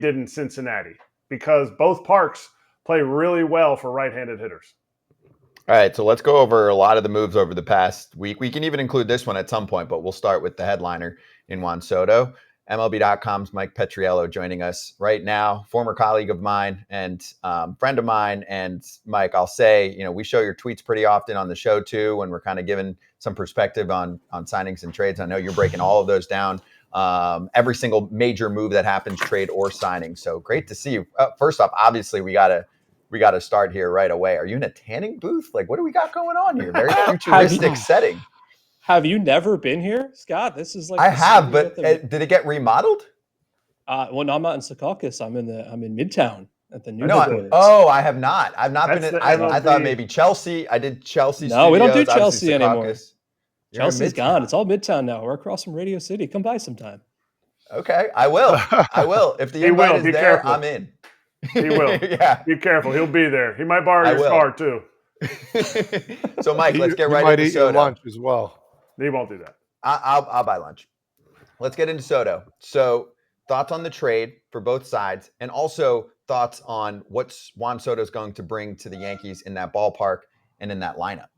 did in Cincinnati, because both parks play really well for right-handed hitters. All right, so let's go over a lot of the moves over the past week. We can even include this one at some point, but we'll start with the headliner in Juan Soto. MLB.com's Mike Petriello joining us right now, former colleague of mine and friend of mine. And Mike, I'll say, we show your tweets pretty often on the show too, when we're kind of giving some perspective on signings and trades. I know you're breaking all of those down. Every single major move that happens, trade or signing. So great to see you. First off, obviously we got to start here right away. Are you in a tanning booth? Like, what do we got going on here? Very futuristic setting. Have you never been here, Scott? This is like I have, but did it get remodeled? Well, no, I'm not in Secaucus. I'm in Midtown at the new headquarters. I have not. I've not been. I thought maybe Chelsea. I did Chelsea. No, studios, we don't do Chelsea anymore. You're Chelsea's gone. It's all Midtown now. We're across from Radio City. Come by sometime. Okay, I will. If the invite is there, careful. I'm in. He will. Yeah. Be careful. He'll be there. He might borrow your car too. So, Mike, let's get right into Soto. Lunch as well. He won't do that. I'll buy lunch. Let's get into Soto. So, thoughts on the trade for both sides, and also thoughts on what Juan Soto is going to bring to the Yankees in that ballpark and in that lineup.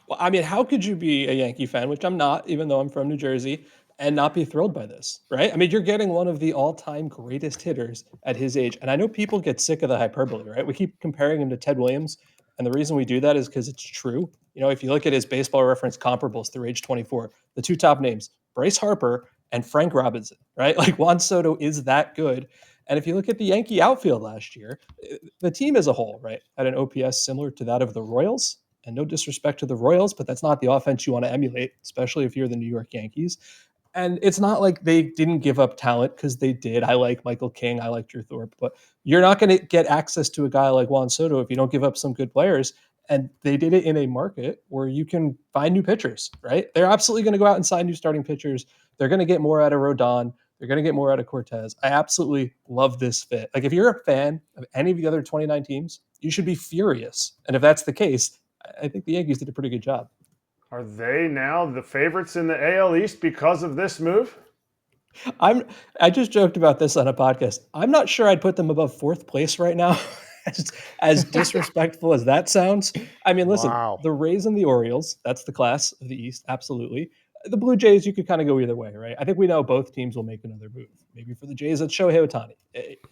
Well, I mean, how could you be a Yankee fan, which I'm not, even though I'm from New Jersey, and not be thrilled by this, right? I mean, you're getting one of the all-time greatest hitters at his age. And I know people get sick of the hyperbole, right? We keep comparing him to Ted Williams. And the reason we do that is because it's true. If you look at his Baseball Reference comparables through age 24, the two top names, Bryce Harper and Frank Robinson, right? Like, Juan Soto is that good. And if you look at the Yankee outfield last year, the team as a whole, right, had an OPS similar to that of the Royals. And no disrespect to the Royals, but that's not the offense you want to emulate, especially if you're the New York Yankees. And it's not like they didn't give up talent, because they did. I like Michael King. I like Drew Thorpe. But you're not going to get access to a guy like Juan Soto if you don't give up some good players. And they did it in a market where you can find new pitchers, right? They're absolutely going to go out and sign new starting pitchers. They're going to get more out of Rodon. They're going to get more out of Cortez. I absolutely love this fit. Like, if you're a fan of any of the other 29 teams, you should be furious. And if that's the case, I think the Yankees did a pretty good job. Are they now the favorites in the AL East because of this move? I just joked about this on a podcast. I'm not sure I'd put them above fourth place right now, as disrespectful as that sounds. I mean, listen, The Rays and the Orioles, that's the class of the East, absolutely. The Blue Jays, you could kind of go either way, right? I think we know both teams will make another move. Maybe for the Jays, it's Shohei Ohtani.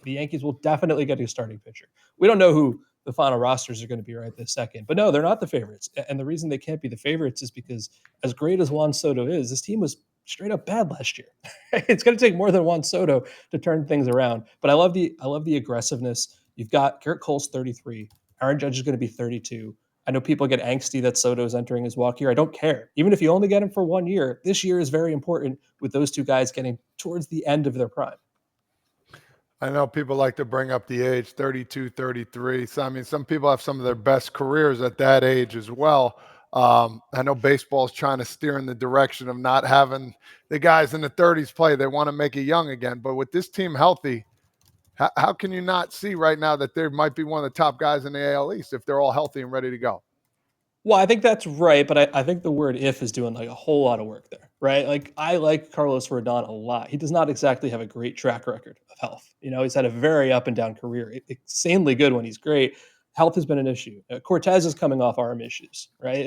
The Yankees will definitely get a starting pitcher. We don't know who the final rosters are going to be right this second. But no, they're not the favorites. And the reason they can't be the favorites is because, as great as Juan Soto is, this team was straight up bad last year. It's going to take more than Juan Soto to turn things around. But I love the aggressiveness. You've got Garrett Cole's 33. Aaron Judge is going to be 32. I know people get angsty that Soto's entering his walk year. I don't care. Even if you only get him for 1 year, this year is very important with those two guys getting towards the end of their prime. I know people like to bring up the age, 32, 33. So, I mean, some people have some of their best careers at that age as well. I know baseball is trying to steer in the direction of not having the guys in the 30s play. They want to make it young again. But with this team healthy, how can you not see right now that there might be one of the top guys in the AL East if they're all healthy and ready to go? Well, I think that's right, but I think the word "if" is doing like a whole lot of work there, right? Like, I like Carlos Rodon a lot. He does not exactly have a great track record of health. He's had a very up and down career. Insanely good when he's great. Health has been an issue. Cortez is coming off arm issues, right?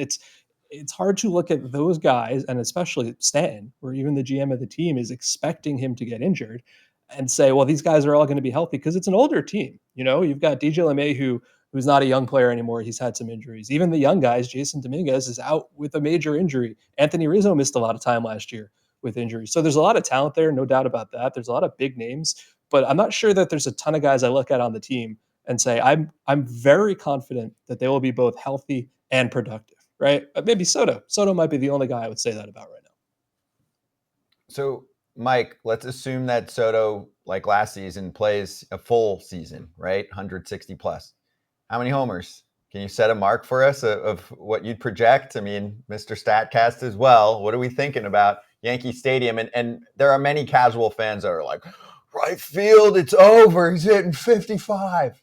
It's hard to look at those guys, and especially Stanton, where even the GM of the team is expecting him to get injured, and say, well, these guys are all going to be healthy, because it's an older team. You've got DJ LeMahieu, who's not a young player anymore. He's had some injuries. Even the young guys, Jason Dominguez is out with a major injury. Anthony Rizzo missed a lot of time last year with injuries. So there's a lot of talent there, no doubt about that. There's a lot of big names, but I'm not sure that there's a ton of guys I look at on the team and say, I'm very confident that they will be both healthy and productive, right? Maybe Soto. Soto might be the only guy I would say that about right now. So, Mike, let's assume that Soto, like last season, plays a full season, right? 160 plus. How many homers? Can you set a mark for us of what you'd project? I mean, Mr. Statcast as well. What are we thinking about Yankee Stadium? And there are many casual fans that are like, right field, it's over. He's hitting 55.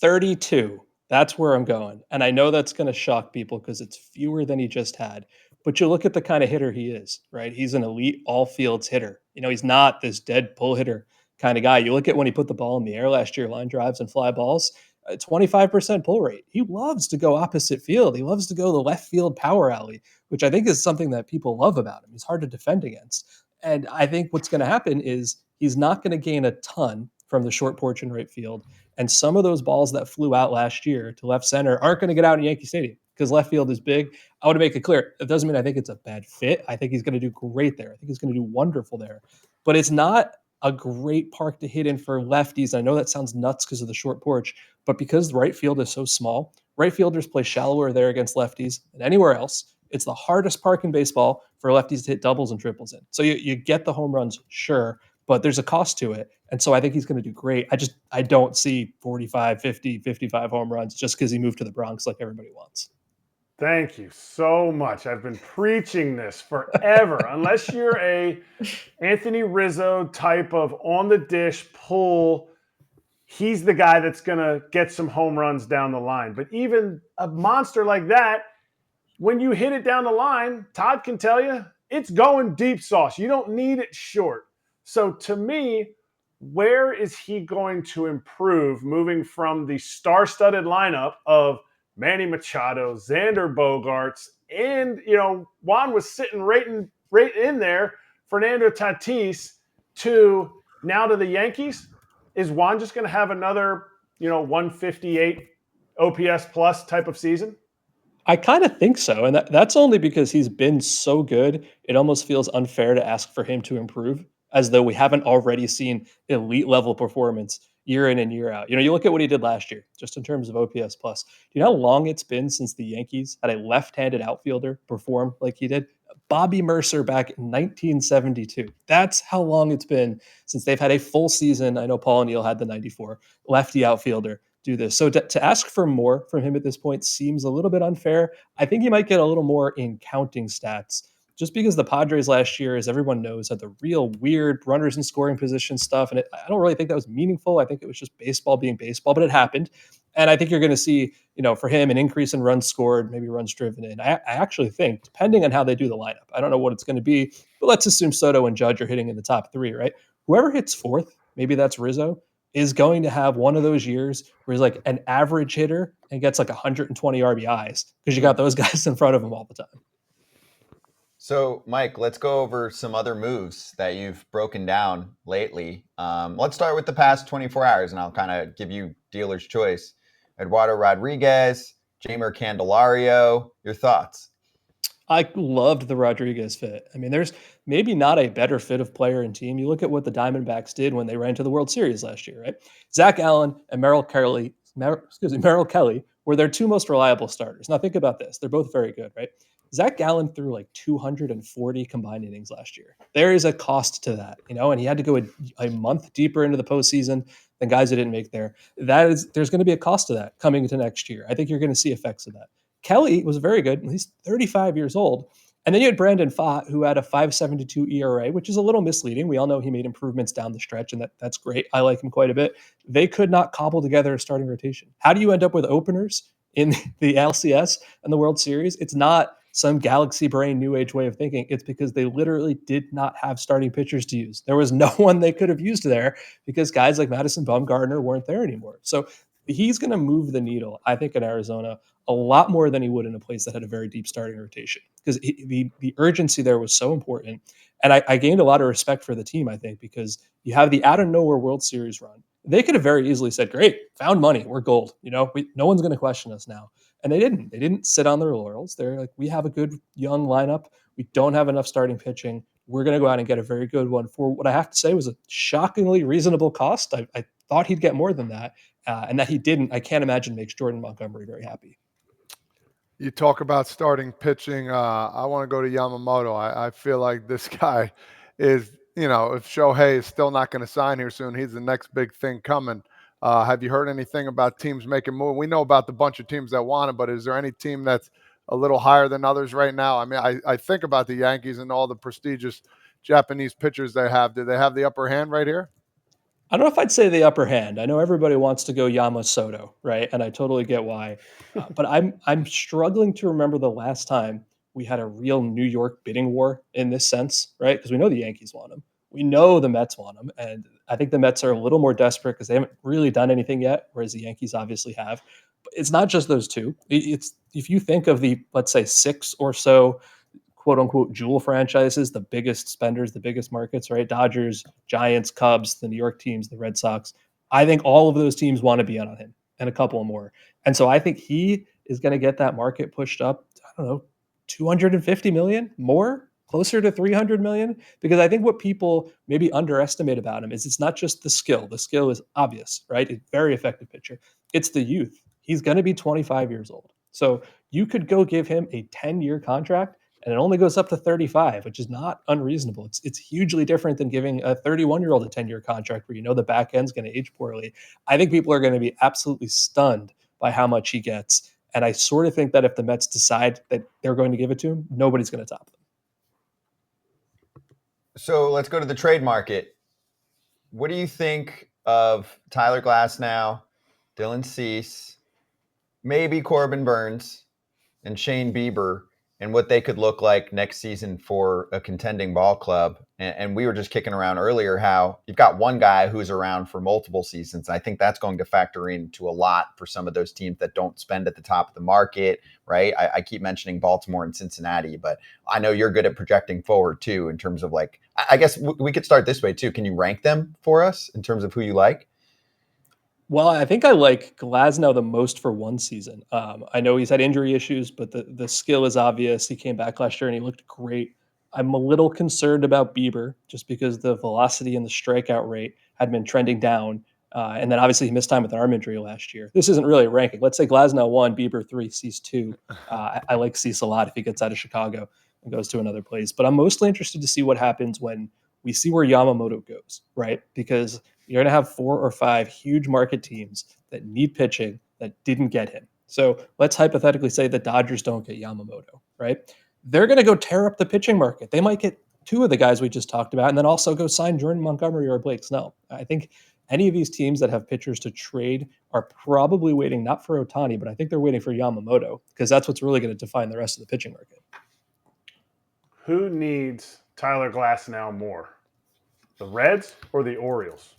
32. That's where I'm going. And I know that's going to shock people because it's fewer than he just had. But you look at the kind of hitter he is, right? He's an elite all fields hitter. He's not this dead pull hitter kind of guy. You look at when he put the ball in the air last year, line drives and fly balls, 25% pull rate. He loves to go opposite field. He loves to go the left field power alley, which I think is something that people love about him. He's hard to defend against. And I think what's going to happen is he's not going to gain a ton from the short porch in right field. And some of those balls that flew out last year to left center aren't going to get out in Yankee Stadium because left field is big. I want to make it clear. It doesn't mean I think it's a bad fit. I think he's going to do great there. I think he's going to do wonderful there. But it's not a great park to hit in for lefties. I know that sounds nuts because of the short porch, but because the right field is so small, right fielders play shallower there against lefties than anywhere else. It's the hardest park in baseball for lefties to hit doubles and triples in. So you get the home runs, sure, but there's a cost to it. And so I think he's going to do great. I don't see 45, 50, 55 home runs just because he moved to the Bronx like everybody wants. Thank you so much. I've been preaching this forever. Unless you're a Anthony Rizzo type of on the dish pull, he's the guy that's going to get some home runs down the line. But even a monster like that, when you hit it down the line, Todd can tell you, it's going deep sauce. You don't need it short. So to me, where is he going to improve moving from the star-studded lineup of Manny Machado, Xander Bogaerts, and, Juan was sitting right in there, Fernando Tatis, to now to the Yankees? Is Juan just going to have another, 158 OPS plus type of season? I kind of think so. And that's only because he's been so good. It almost feels unfair to ask for him to improve as though we haven't already seen elite level performance year in and year out. You look at what he did last year, just in terms of OPS plus. Do you know how long it's been since the Yankees had a left-handed outfielder perform like he did? Bobby Mercer back in 1972. That's how long it's been since they've had a full season. I know Paul O'Neill had the 94 lefty outfielder do this. So to ask for more from him at this point seems a little bit unfair. I think he might get a little more in counting stats just because the Padres last year, as everyone knows, had the real weird runners in scoring position stuff. And I don't really think that was meaningful. I think it was just baseball being baseball, but it happened. And I think you're going to see, for him, an increase in runs scored, maybe runs driven in. I actually think, depending on how they do the lineup, I don't know what it's going to be, but let's assume Soto and Judge are hitting in the top three, right? Whoever hits fourth, maybe that's Rizzo, is going to have one of those years where he's like an average hitter and gets like 120 RBIs because you got those guys in front of him all the time. So, Mike, let's go over some other moves that you've broken down lately. Let's start with the past 24 hours, and I'll kind of give you dealer's choice. Eduardo Rodriguez, Jeimer Candelario, your thoughts? I loved the Rodriguez fit. I mean, there's maybe not a better fit of player and team. You look at what the Diamondbacks did when they ran to the World Series last year, right? Zach Allen and Merrill Kelly were their two most reliable starters. Now think about this. They're both very good, right? Zach Gallen threw like 240 combined innings last year. There is a cost to that, and he had to go a month deeper into the postseason than guys that didn't make there. There's going to be a cost to that coming into next year. I think you're going to see effects of that. Kelly was very good. He's 35 years old. And then you had Brandon Pfaadt, who had a 5.72 ERA, which is a little misleading. We all know he made improvements down the stretch, and that's great. I like him quite a bit. They could not cobble together a starting rotation. How do you end up with openers in the LCS and the World Series? It's not some galaxy brain new age way of thinking. It's because they literally did not have starting pitchers to use. There was no one they could have used there because guys like Madison Bumgarner weren't there anymore. So he's going to move the needle, I think, in Arizona a lot more than he would in a place that had a very deep starting rotation because the urgency there was so important. And I gained a lot of respect for the team, I think, because you have the out of nowhere World Series run. They could have very easily said, great, found money. We're gold. No one's going to question us now. And they didn't. They didn't sit on their laurels. They're like, we have a good young lineup. We don't have enough starting pitching. We're going to go out and get a very good one for what I have to say was a shockingly reasonable cost. I thought he'd get more than that. And that he didn't, I can't imagine makes Jordan Montgomery very happy. You talk about starting pitching. I want to go to Yamamoto. I feel like this guy is, if Shohei is still not going to sign here soon, he's the next big thing coming. Have you heard anything about teams making move? We know about the bunch of teams that want him, but is there any team that's a little higher than others right now? I mean, I think about the Yankees and all the prestigious Japanese pitchers they have. Do they have the upper hand right here? I don't know if I'd say the upper hand. I know everybody wants to go Yamamoto, right? And I totally get why. But I'm struggling to remember the last time we had a real New York bidding war in this sense, right? Because we know the Yankees want him. We know the Mets want him. And I think the Mets are a little more desperate because they haven't really done anything yet, whereas the Yankees obviously have. But it's not just those two. It's if you think of the, let's say, 6 or so quote unquote jewel franchises, the biggest spenders, the biggest markets, right? Dodgers, Giants, Cubs, the New York teams, the Red Sox. I think all of those teams want to be on him and a couple more. And so I think he is going to get that market pushed up, I don't know, 250 million more, closer to 300 million. Because I think what people maybe underestimate about him is it's not just the skill. The skill is obvious, right? It's very effective pitcher. It's the youth. He's going to be 25 years old. So you could go give him a 10-year contract and it only goes up to 35, which is not unreasonable. It's hugely different than giving a 31-year-old a 10-year contract where you know the back end's going to age poorly. I think people are going to be absolutely stunned by how much he gets. And I sort of think that if the Mets decide that they're going to give it to him, nobody's going to top them. So let's go to the trade market. What do you think of Tyler Glasnow, Dylan Cease, maybe Corbin Burns, and Shane Bieber, and what they could look like next season for a contending ball club? And we were just kicking around earlier how you've got one guy who's around for multiple seasons. I think that's going to factor into a lot for some of those teams that don't spend at the top of the market, right? I keep mentioning Baltimore and Cincinnati, but I know you're good at projecting forward too in terms of like, I guess we could start this way too. Can you rank them for us in terms of who you like? Well, I think I like Glasnow the most for one season. I know he's had injury issues, but the skill is obvious. He came back last year and he looked great. I'm a little concerned about Bieber just because the velocity and the strikeout rate had been trending down. And then obviously he missed time with an arm injury last year. This isn't really a ranking. Let's say Glasnow 1, Bieber 3, Cease 2. I like Cease a lot if he gets out of Chicago and goes to another place. But I'm mostly interested to see what happens when we see where Yamamoto goes, right? Because you're going to have 4 or 5 huge market teams that need pitching that didn't get him. So let's hypothetically say the Dodgers don't get Yamamoto, right? They're going to go tear up the pitching market. They might get 2 of the guys we just talked about and then also go sign Jordan Montgomery or Blake Snell. I think any of these teams that have pitchers to trade are probably waiting not for Ohtani, but I think they're waiting for Yamamoto because that's what's really going to define the rest of the pitching market. Who needs Tyler Glasnow more, the Reds or the Orioles?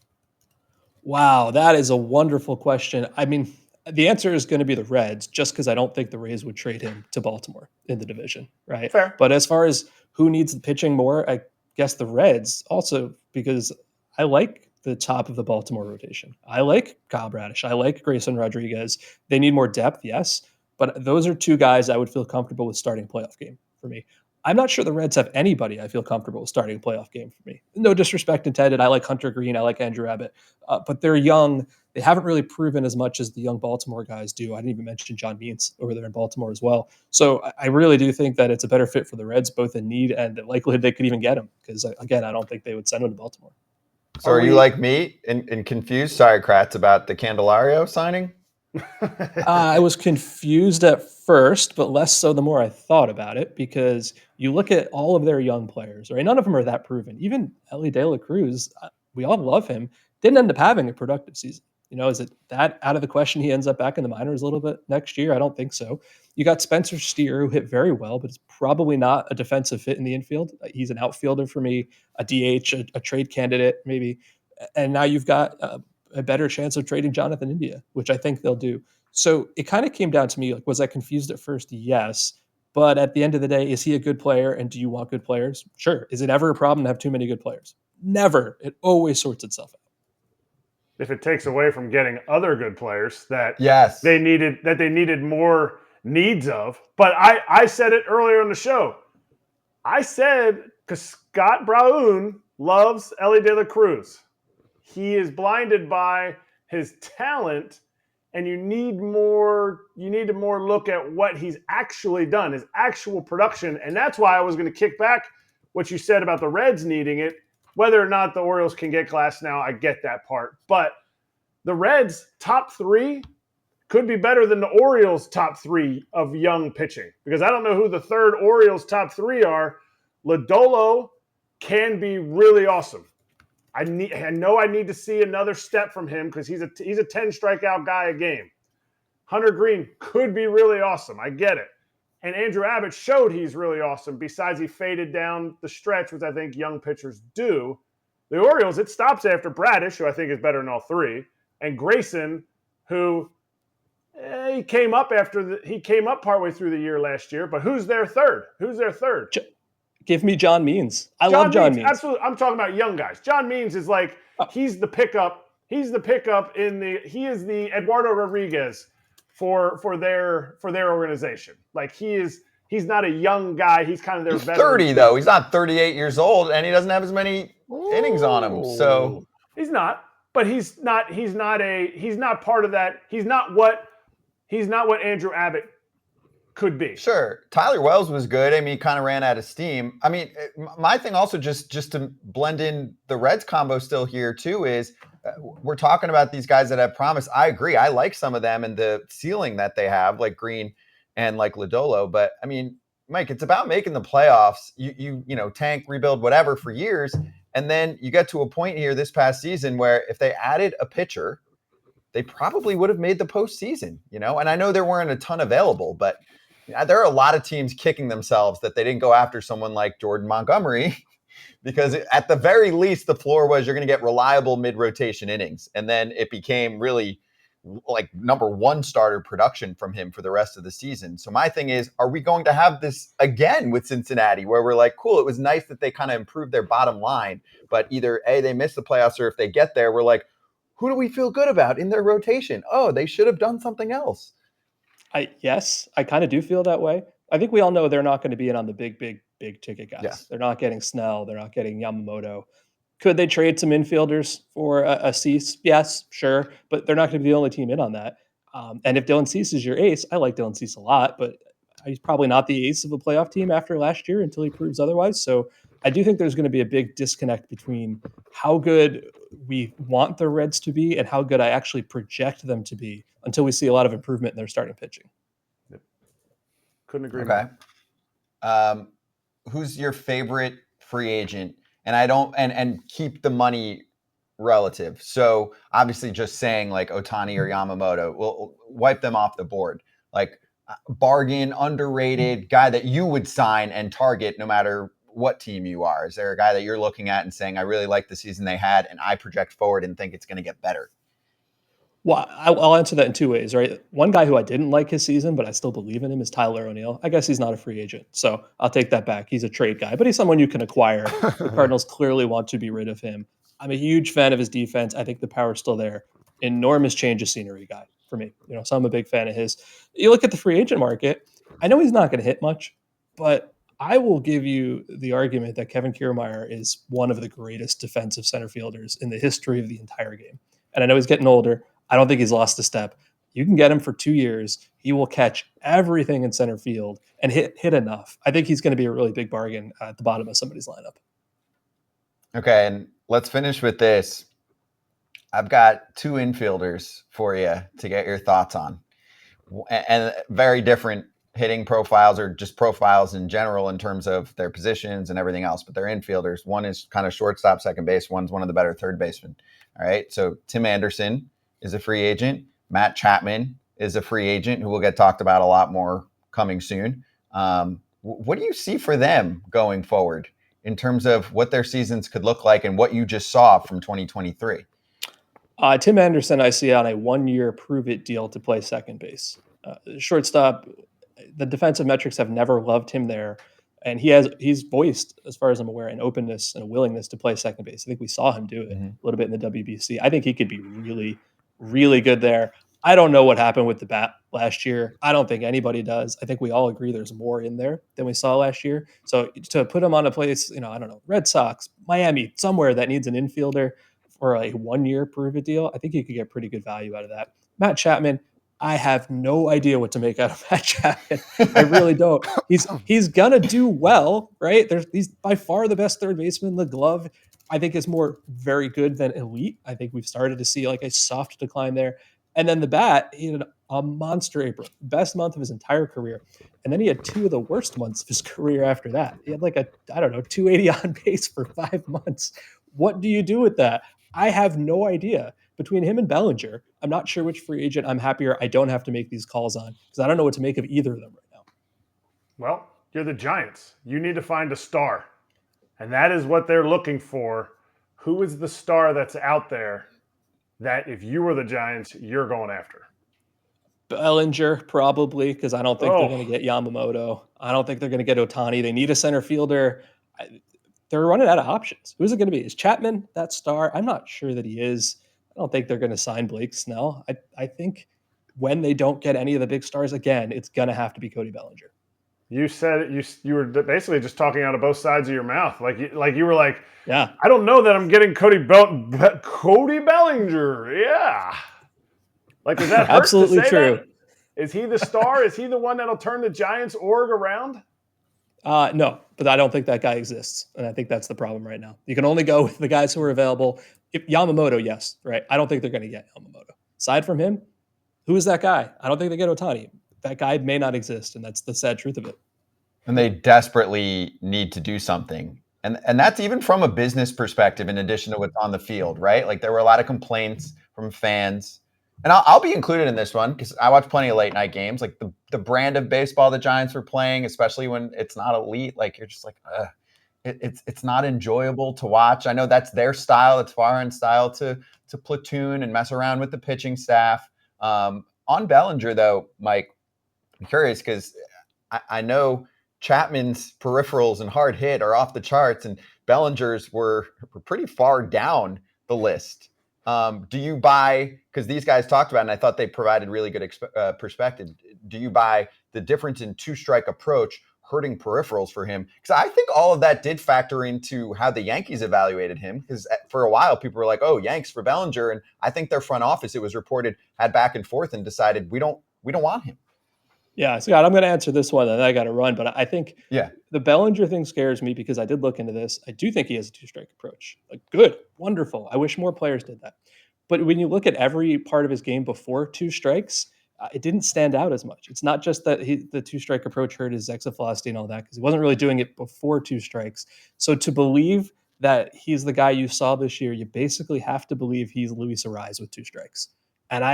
Wow, that is a wonderful question. I mean, the answer is going to be the Reds, just because I don't think the Rays would trade him to Baltimore in the division, right? Fair. But as far as who needs the pitching more, I guess the Reds also, because I like the top of the Baltimore rotation. I like Kyle Bradish. I like Grayson Rodriguez. They need more depth, yes, but those are 2 guys I would feel comfortable with starting a playoff game for me. I'm not sure the Reds have anybody I feel comfortable with starting a playoff game for me. No disrespect intended. I like Hunter Green. I like Andrew Abbott. But they're young. They haven't really proven as much as the young Baltimore guys do. I didn't even mention John Means over there in Baltimore as well. So I really do think that it's a better fit for the Reds, both in need and the likelihood they could even get him. Because, again, I don't think they would send him to Baltimore. So are you like me and confused, sorry, Kratz, about the Candelario signing? I was confused at first, but less so the more I thought about it, because you look at all of their young players, right? None of them are that proven. Even Ellie De La Cruz, we all love him, didn't end up having a productive season. Is it that out of the question he ends up back in the minors a little bit next year? I don't think so. You got Spencer Steer, who hit very well, but is probably not a defensive fit in the infield. He's an outfielder for me, a DH, a trade candidate maybe. And now you've got a better chance of trading Jonathan India, which I think they'll do. So it kind of came down to me, like, was I confused at first? Yes. But at the end of the day, is he a good player? And do you want good players? Sure. Is it ever a problem to have too many good players? Never. It always sorts itself out. If it takes away from getting other good players that Yes. they needed more needs of. But I said it earlier in the show. I said, because Scott Brown loves Ellie De La Cruz. He is blinded by his talent, and you need to more look at what he's actually done, his actual production. And that's why I was going to kick back what you said about the Reds needing it. Whether or not the Orioles can get Glasnow, I get that part. But the Reds' top 3 could be better than the Orioles' top 3 of young pitching. Because I don't know who the third Orioles' top 3 are. Lodolo can be really awesome. I know I need to see another step from him because he's a 10 strikeout guy a game. Hunter Green could be really awesome. I get it. And Andrew Abbott showed he's really awesome. Besides, he faded down the stretch, which I think young pitchers do. The Orioles, it stops after Bradish, who I think is better than all three, and Grayson, who he came up partway through the year last year. But who's their third? Give me John Means. I love John Means. Absolutely. I'm talking about young guys. John Means is like he's the pickup. He's the pickup he is the Eduardo Rodriguez for their organization. Like he's not a young guy. He's kind of their veteran. 30 though. He's not 38 years old, and he doesn't have as many innings on him. So he's not. But he's not part of that. He's not what Andrew Abbott could be. Sure. Tyler Wells was good. I mean, he kind of ran out of steam. I mean, my thing also just to blend in the Reds combo still here too is we're talking about these guys that have promise. I agree. I like some of them and the ceiling that they have, like Green and like Lodolo. But I mean, Mike, it's about making the playoffs. You tank, rebuild, whatever for years. And then you get to a point here this past season where if they added a pitcher, they probably would have made the postseason, And I know there weren't a ton available, but there are a lot of teams kicking themselves that they didn't go after someone like Jordan Montgomery because at the very least, the floor was you're going to get reliable mid-rotation innings. And then it became really like number one starter production from him for the rest of the season. So my thing is, are we going to have this again with Cincinnati where we're like, cool, it was nice that they kind of improved their bottom line, but either A, they missed the playoffs, or if they get there, we're like, who do we feel good about in their rotation? Oh, they should have done something else. Yes, I kind of do feel that way. I think we all know they're not going to be in on the big ticket guys. Yes. They're not getting Snell. They're not getting Yamamoto. Could they trade some infielders for a Cease? Yes, sure. But they're not going to be the only team in on that. And if Dylan Cease is your ace, I like Dylan Cease a lot, but he's probably not the ace of a playoff team after last year until he proves otherwise. So I do think there's going to be a big disconnect between how good we want the Reds to be and how good I actually project them to be until we see a lot of improvement in their starting pitching. Couldn't agree more. Okay. Who's your favorite free agent? And keep the money relative. So obviously just saying like Ohtani or Yamamoto, we'll wipe them off the board. Like bargain, underrated guy that you would sign and target no matter what team you are. Is there a guy that you're looking at and saying, I really like the season they had and I project forward and think it's going to get better? Well, I'll answer that in two ways, right? One guy who I didn't like his season, but I still believe in him is Tyler O'Neill. I guess he's not a free agent, so I'll take that back. He's a trade guy, but he's someone you can acquire. The Cardinals clearly want to be rid of him. I'm a huge fan of his defense. I think the power's still there. Enormous change of scenery guy for me. So I'm a big fan of his. You look at the free agent market, I know he's not going to hit much, but I will give you the argument that Kevin Kiermaier is one of the greatest defensive center fielders in the history of the entire game. And I know he's getting older. I don't think he's lost a step. You can get him for 2 years. He will catch everything in center field and hit enough. I think he's going to be a really big bargain at the bottom of somebody's lineup. Okay, and let's finish with this. I've got two infielders for you to get your thoughts on. And very different hitting profiles or just profiles in general in terms of their positions and everything else, but they're infielders. One is kind of shortstop, second base. One's one of the better third basemen. All right, so Tim Anderson is a free agent. Matt Chapman is a free agent who will get talked about a lot more coming soon. What do you see for them going forward in terms of what their seasons could look like and what you just saw from 2023? Tim Anderson, I see on a 1-year prove-it deal to play second base. Shortstop, the defensive metrics have never loved him there. And he's voiced, as far as I'm aware, an openness and a willingness to play second base. I think we saw him do it a little bit in the WBC. I think he could be really, really good there. I don't know what happened with the bat last year. I don't think anybody does. I think we all agree there's more in there than we saw last year. So to put him on a place, I don't know, Red Sox, Miami, somewhere that needs an infielder for a 1-year prove-it deal, I think you could get pretty good value out of that. Matt Chapman, I have no idea what to make out of Matt Chapman. I really don't. He's gonna do well, right? He's by far the best third baseman. The glove, I think, is more very good than elite. I think we've started to see like a soft decline there. And then the bat, he had a monster April, best month of his entire career. And then he had 2 of the worst months of his career after that. He had like 280 on base for 5 months. What do you do with that? I have no idea. Between him and Bellinger, I'm not sure which free agent I'm happier I don't have to make these calls on because I don't know what to make of either of them right now. Well, you're the Giants. You need to find a star. And that is what they're looking for who is the star that's out there that if you were the Giants, you're going after? Bellinger, probably, because I don't think they're going to Oh, get Yamamoto. I don't think they're going to get Ohtani. They need a center fielder. They're running out of options. Who's it going to be? Is Chapman that star? I'm not sure that he is. I don't think they're going to sign Blake Snell. I think when they don't get any of the big stars again, it's going to have to be Cody Bellinger. you said you were basically just talking out of both sides of your mouth. Like you were like, Yeah. I don't know that I'm getting Cody Bellinger. Yeah. Like, does that hurt Absolutely to say true. that? Is he the star? Is he the one that'll turn the Giants org around? No, but I don't think that guy exists. And I think that's the problem right now. You can only go with the guys who are available. If Yamamoto, yes, right? I don't think they're going to get Yamamoto. Aside from him, who is that guy? I don't think they get Ohtani. That guy may not exist, and that's the sad truth of it. And they desperately need to do something. And that's even from a business perspective, in addition to what's on the field, right? Like there were a lot of complaints from fans. And I'll be included in this one because I watch plenty of late night games. Like the brand of baseball the Giants were playing, especially when it's not elite, like you're just like, it's not enjoyable to watch. I know that's their style. It's foreign style to platoon and mess around with the pitching staff. On Bellinger, though, Mike, I'm curious because I know Chapman's peripherals and hard hit are off the charts, and Bellinger's were pretty far down the list. Do you buy, because these guys talked about it, and I thought they provided really good perspective, do you buy the difference in two-strike approach hurting peripherals for him? Because I think all of that did factor into how the Yankees evaluated him, because for a while people were like, oh, Yanks for Bellinger, and I think their front office, it was reported, had back and forth and decided we don't want him. Yeah, Scott, I'm going to answer this one, and I got to run. But I think Yeah. the Bellinger thing scares me because I did look into this. I do think he has a two-strike approach. Like, good, wonderful. I wish more players did that. But when you look at every part of his game before two strikes, it didn't stand out as much. It's not just that the two-strike approach hurt his exit velocity and all that, because he wasn't really doing it before two strikes. So to believe that he's the guy you saw this year, you basically have to believe he's Luis Ariz with two strikes. And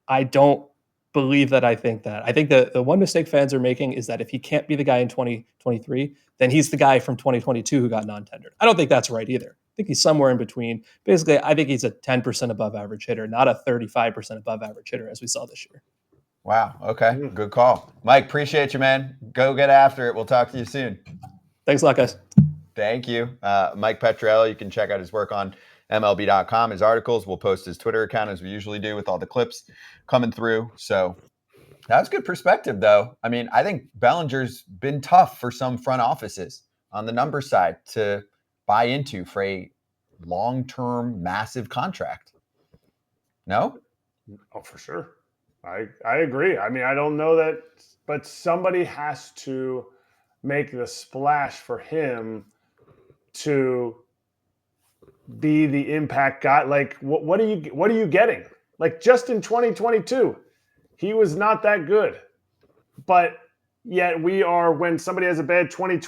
I don't believe that. I think that the one mistake fans are making is that if he can't be the guy in 2023, then he's the guy from 2022 who got non-tendered. I don't think that's right either. I think he's somewhere in between. Basically, I think he's a 10% above average hitter, not a 35% above average hitter as we saw this year. Wow. Okay. Good call. Mike, appreciate you, man. Go get after it. We'll talk to you soon. Thanks a lot, guys. Thank you. Mike Petriello, you can check out his work on MLB.com, his articles. We'll post his Twitter account as we usually do with all the clips coming through. So that's good perspective, though. I mean, I think Bellinger's been tough for some front offices on the number side to buy into for a long-term, massive contract. No? Oh, for sure. I agree. I mean, I don't know that, but somebody has to make the splash for him to be the impact guy. Like, what are you getting? Like, just in 2022, he was not that good. But yet we are, when somebody has a bad 2020.